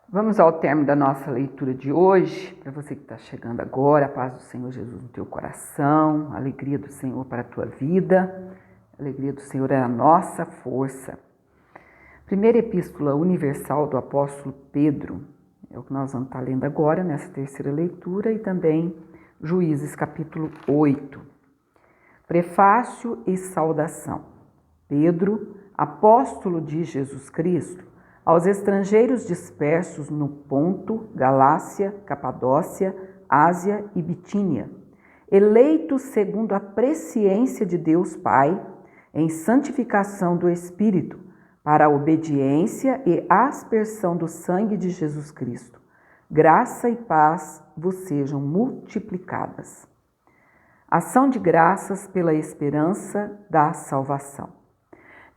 Vamos ao término da nossa leitura de hoje. Para você que está chegando agora, a paz do Senhor Jesus no teu coração, a alegria do Senhor para a tua vida, a alegria do Senhor é a nossa força. Primeira Epístola Universal do Apóstolo Pedro, é o que nós vamos estar lendo agora nessa terceira leitura, e também Juízes capítulo 8. Prefácio e saudação. Pedro, apóstolo de Jesus Cristo, aos estrangeiros dispersos no Ponto, Galácia, Capadócia, Ásia e Bitínia, eleitos segundo a presciência de Deus Pai, em santificação do Espírito, para a obediência e aspersão do sangue de Jesus Cristo. Graça e paz vos sejam multiplicadas. Ação de graças pela esperança da salvação.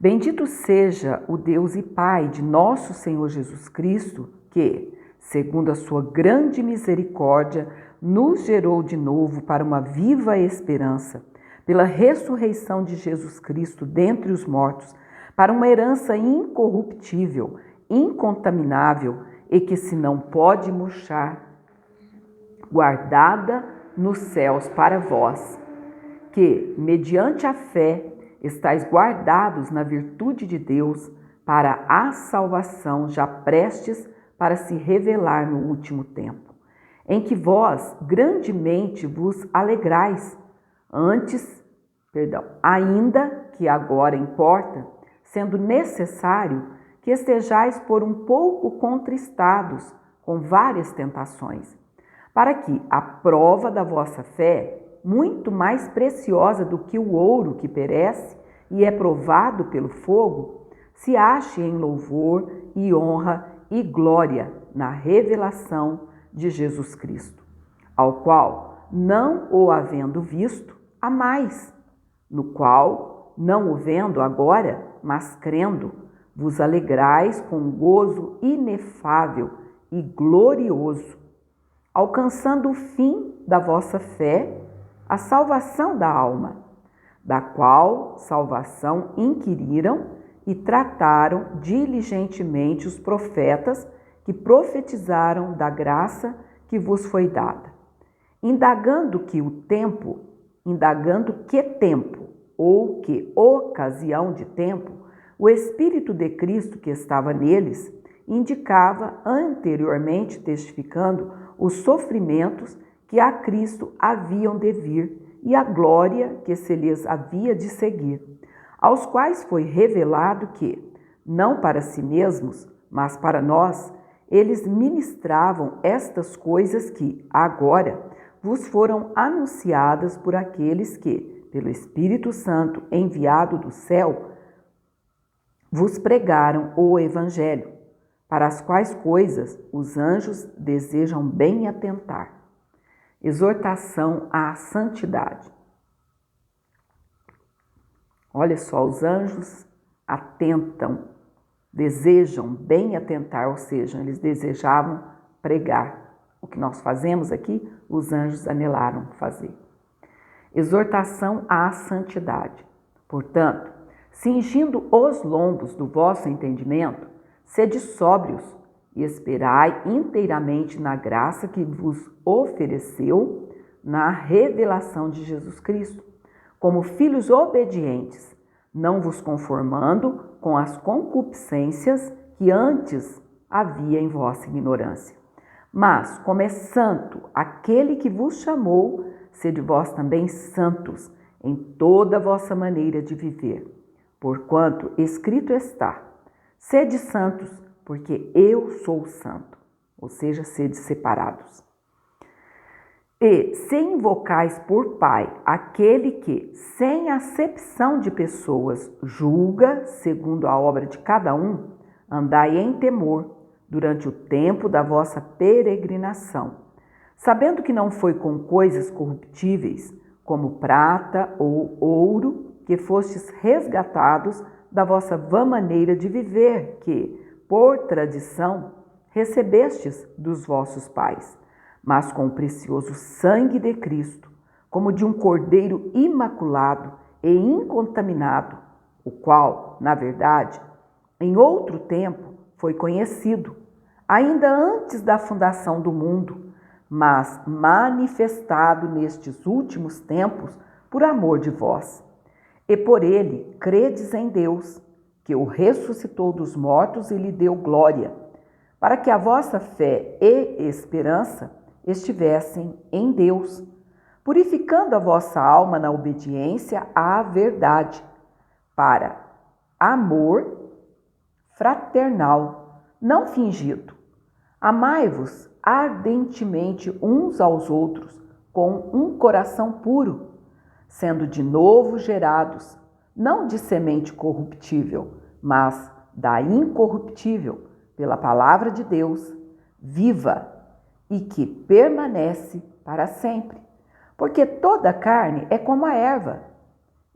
Bendito seja o Deus e Pai de nosso Senhor Jesus Cristo, que, segundo a sua grande misericórdia, nos gerou de novo para uma viva esperança, pela ressurreição de Jesus Cristo dentre os mortos, para uma herança incorruptível, incontaminável e que se não pode murchar, guardada nos céus para vós, que, mediante a fé, estáis guardados na virtude de Deus para a salvação já prestes para se revelar no último tempo, em que vós grandemente vos alegrais, ainda que agora importa, sendo necessário que estejais por um pouco contristados com várias tentações, para que a prova da vossa fé, muito mais preciosa do que o ouro que perece e é provado pelo fogo, se ache em louvor e honra e glória na revelação de Jesus Cristo, ao qual, não o havendo visto, amais, no qual, não o vendo agora, mas crendo, vos alegrais com gozo inefável e glorioso, alcançando o fim da vossa fé, a salvação da alma, da qual salvação inquiriram e trataram diligentemente os profetas que profetizaram da graça que vos foi dada, indagando que tempo, ou que ocasião de tempo, o Espírito de Cristo que estava neles indicava anteriormente, testificando os sofrimentos que a Cristo haviam de vir e a glória que se lhes havia de seguir, aos quais foi revelado que, não para si mesmos, mas para nós, eles ministravam estas coisas que, agora, vos foram anunciadas por aqueles que, pelo Espírito Santo enviado do céu, vos pregaram o Evangelho, para as quais coisas os anjos desejam bem atentar. Exortação à santidade. Olha só, os anjos atentam, desejam bem atentar, ou seja, eles desejavam pregar. O que nós fazemos aqui, os anjos anelaram fazer. Exortação à santidade. Portanto, cingindo os lombos do vosso entendimento, sede sóbrios e esperai inteiramente na graça que vos ofereceu na revelação de Jesus Cristo, como filhos obedientes, não vos conformando com as concupiscências que antes havia em vossa ignorância. Mas, como é santo aquele que vos chamou, sede vós também santos em toda a vossa maneira de viver, porquanto escrito está: sede santos, porque eu sou santo, ou seja, sede separados. E se invocais por Pai aquele que, sem acepção de pessoas, julga segundo a obra de cada um, andai em temor durante o tempo da vossa peregrinação, sabendo que não foi com coisas corruptíveis, como prata ou ouro, que fostes resgatados da vossa vã maneira de viver, que, por tradição, recebestes dos vossos pais, mas com o precioso sangue de Cristo, como de um cordeiro imaculado e incontaminado, o qual, na verdade, em outro tempo foi conhecido, ainda antes da fundação do mundo, mas manifestado nestes últimos tempos por amor de vós. E por ele credes em Deus, que o ressuscitou dos mortos e lhe deu glória, para que a vossa fé e esperança estivessem em Deus, purificando a vossa alma na obediência à verdade, para amor fraternal, não fingido. Amai-vos ardentemente uns aos outros, com um coração puro, sendo de novo gerados, não de semente corruptível, mas da incorruptível, pela palavra de Deus, viva e que permanece para sempre. Porque toda a carne é como a erva,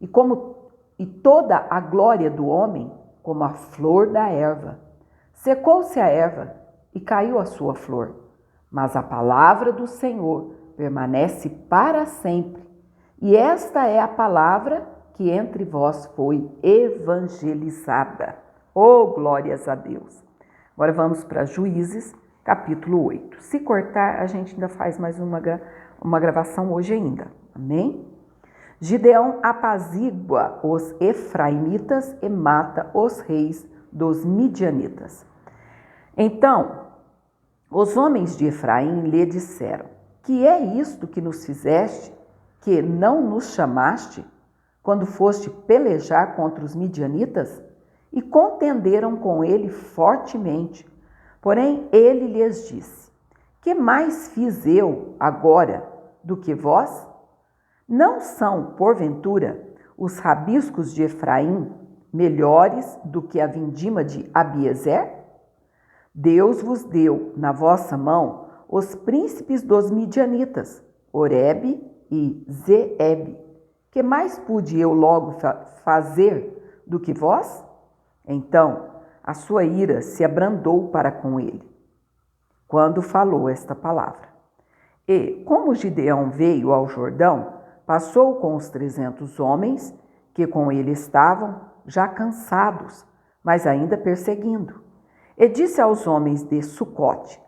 e toda a glória do homem como a flor da erva. Secou-se a erva e caiu a sua flor, mas a palavra do Senhor permanece para sempre. E esta é a palavra que entre vós foi evangelizada. Oh, glórias a Deus! Agora vamos para Juízes, capítulo 8. Se cortar, a gente ainda faz mais uma gravação hoje ainda. Amém? Gideão apazigua os efraimitas e mata os reis dos midianitas. Então, os homens de Efraim lhe disseram: que é isto que nos fizeste, que não nos chamaste, quando foste pelejar contra os midianitas? E contenderam com ele fortemente. Porém, ele lhes disse: que mais fiz eu agora do que vós? Não são, porventura, os rabiscos de Efraim melhores do que a vindima de Abiezer? Deus vos deu na vossa mão os príncipes dos midianitas, Oreb e Zeeb. Que mais pude eu logo fazer do que vós? Então a sua ira se abrandou para com ele, quando falou esta palavra. E, como Gideão veio ao Jordão, passou com os 300 homens que com ele estavam, já cansados, mas ainda perseguindo. E disse aos homens de Sucote: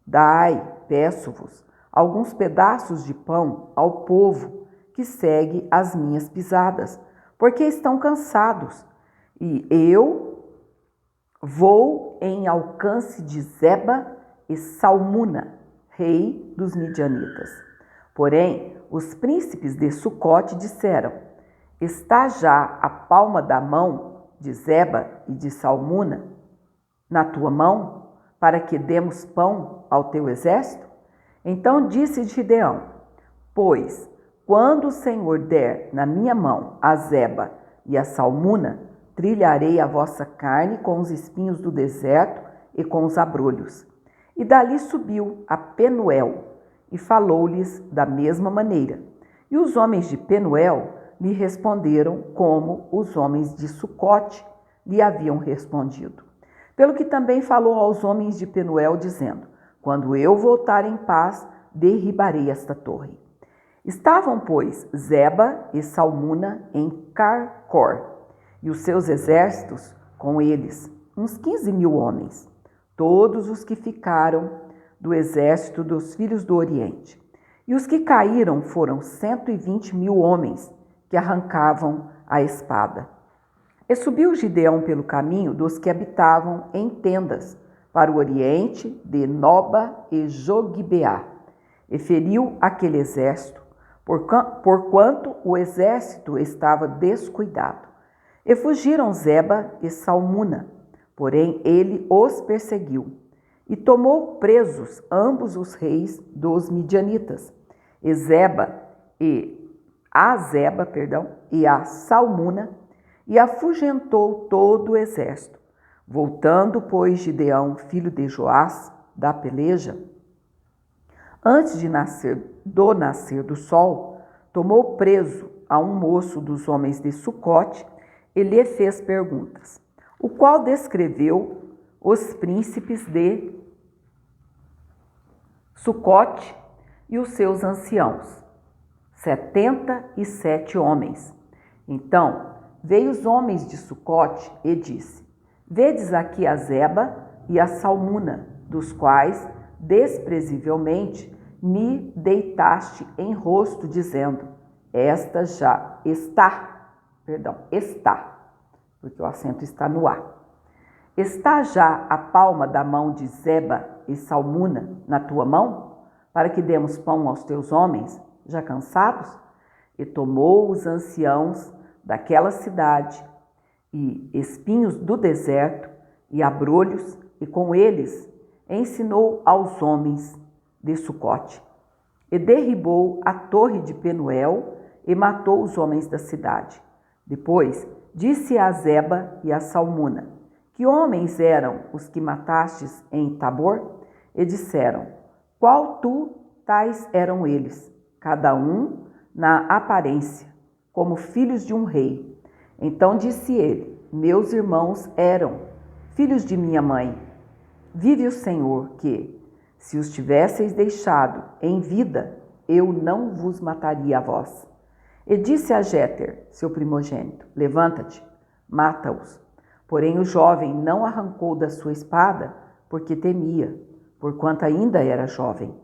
dai, peço-vos, alguns pedaços de pão ao povo que segue as minhas pisadas, porque estão cansados, e eu vou em alcance de Zeba e Salmuna, rei dos midianitas. Porém, os príncipes de Sucote disseram: está já a palma da mão de Zeba e de Salmuna na tua mão, para que demos pão ao teu exército? Então disse Gideão: pois, quando o Senhor der na minha mão a Zeba e a Salmuna, trilharei a vossa carne com os espinhos do deserto e com os abrolhos. E dali subiu a Penuel e falou-lhes da mesma maneira. E os homens de Penuel lhe responderam como os homens de Sucote lhe haviam respondido. Pelo que também falou aos homens de Penuel, dizendo: quando eu voltar em paz, derribarei esta torre. Estavam, pois, Zeba e Salmuna em Carcor, e os seus exércitos com eles, uns 15.000 homens, todos os que ficaram do exército dos filhos do Oriente. E os que caíram foram 120.000 homens, que arrancavam a espada. E subiu Gideão pelo caminho dos que habitavam em tendas, para o oriente de Noba e Jogbeá, e feriu aquele exército, porquanto o exército estava descuidado. E fugiram Zeba e Salmuna, porém ele os perseguiu, e tomou presos ambos os reis dos midianitas, a Zeba e a Salmuna, e afugentou todo o exército. Voltando, pois, Gideão, filho de Joás, da peleja, antes do nascer do sol, tomou preso a um moço dos homens de Sucote e lhe fez perguntas, o qual descreveu os príncipes de Sucote e os seus anciãos, 77 homens. Então veio os homens de Sucote e disse: vedes aqui a Zeba e a Salmuna, dos quais desprezivelmente me deitaste em rosto, dizendo, está, porque o acento está no A. Está já a palma da mão de Zeba e Salmuna na tua mão, para que demos pão aos teus homens, já cansados? E tomou os anciãos daquela cidade e espinhos do deserto e abrolhos, e com eles ensinou aos homens de Sucote. E derribou a torre de Penuel e matou os homens da cidade. Depois disse a Zeba e a Salmuna, que homens eram os que matastes em Tabor? E disseram, qual tu tais eram eles, cada um na aparência, como filhos de um rei. Então disse ele, meus irmãos eram filhos de minha mãe. Vive o Senhor que, se os tivesseis deixado em vida, eu não vos mataria a vós. E disse a Jéter, seu primogênito, levanta-te, mata-os. Porém o jovem não arrancou da sua espada, porque temia, porquanto ainda era jovem.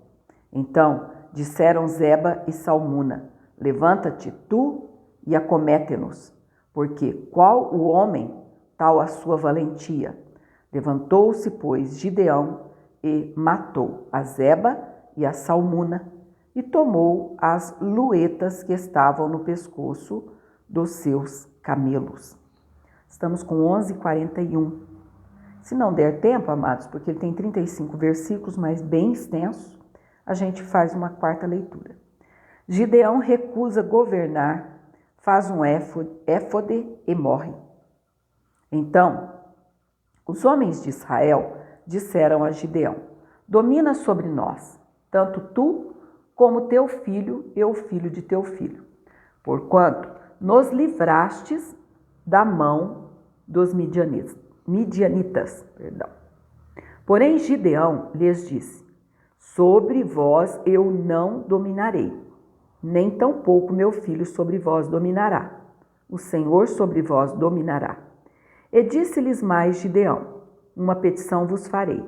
Então disseram Zeba e Salmuna, levanta-te tu e acomete-nos, porque qual o homem, tal a sua valentia. Levantou-se, pois, Gideão e matou a Zeba e a Salmuna, e tomou as luetas que estavam no pescoço dos seus camelos. Estamos com 11:41. Se não der tempo, amados, porque ele tem 35 versículos, mas bem extenso, a gente faz uma quarta leitura. Gideão recusa governar, faz um éfode e morre. Então, os homens de Israel disseram a Gideão, domina sobre nós, tanto tu como teu filho e o filho de teu filho, porquanto nos livrastes da mão dos midianitas. Porém Gideão lhes disse, sobre vós eu não dominarei, nem tampouco meu filho sobre vós dominará, o Senhor sobre vós dominará. E disse-lhes mais Gideão, uma petição vos farei,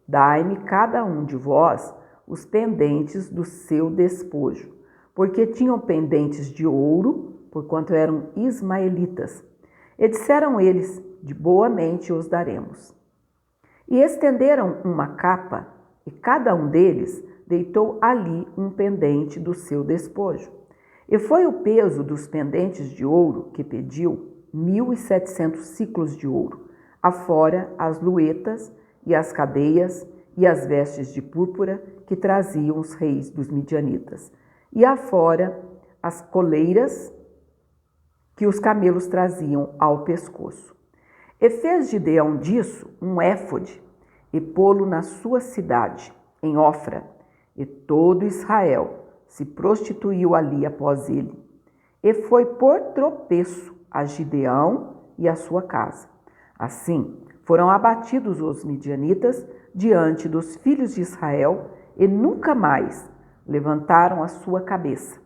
dai-me cada um de vós os pendentes do seu despojo, porque tinham pendentes de ouro, porquanto eram ismaelitas. E disseram eles, de boa mente os daremos. E estenderam uma capa, e cada um deles deitou ali um pendente do seu despojo. E foi o peso dos pendentes de ouro que pediu 1.700 siclos de ouro, afora as luetas e as cadeias e as vestes de púrpura que traziam os reis dos midianitas, e afora as coleiras que os camelos traziam ao pescoço. E fez Gideão disso um éfode, e pô-lo na sua cidade, em Ofra, e todo Israel se prostituiu ali após ele. E foi por tropeço a Gideão e a sua casa. Assim, foram abatidos os midianitas diante dos filhos de Israel e nunca mais levantaram a sua cabeça.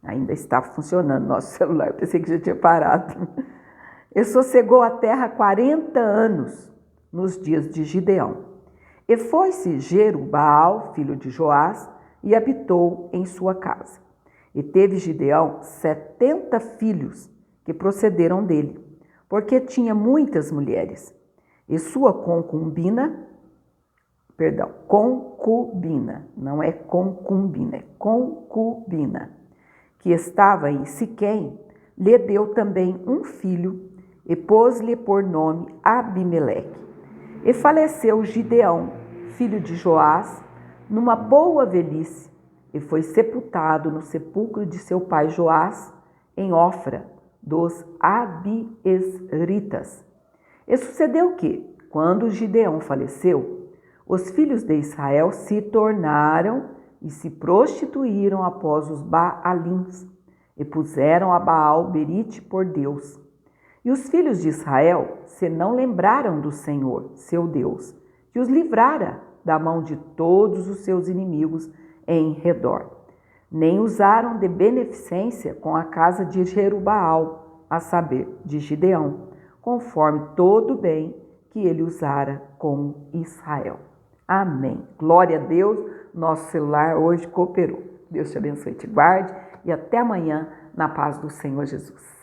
Ainda está funcionando nosso celular, eu pensei que já tinha parado. E sossegou a terra 40 anos nos dias de Gideão. E foi-se Jerubaal, filho de Joás, e habitou em sua casa. E teve Gideão 70 filhos que procederam dele, porque tinha muitas mulheres. E sua concubina, não é concubina, é concubina, que estava em Siquém, lhe deu também um filho e pôs-lhe por nome Abimeleque. E faleceu Gideão, filho de Joás, numa boa velhice, e foi sepultado no sepulcro de seu pai Joás, em Ofra, dos Abiesritas. E sucedeu que, quando Gideão faleceu, os filhos de Israel se tornaram e se prostituíram após os Baalins, e puseram a Baal-Berite por Deus. E os filhos de Israel se não lembraram do Senhor, seu Deus, que os livrara da mão de todos os seus inimigos em redor. Nem usaram de beneficência com a casa de Jerubaal, a saber, de Gideão, conforme todo o bem que ele usara com Israel. Amém. Glória a Deus, nosso celular hoje cooperou. Deus te abençoe e te guarde e até amanhã na paz do Senhor Jesus.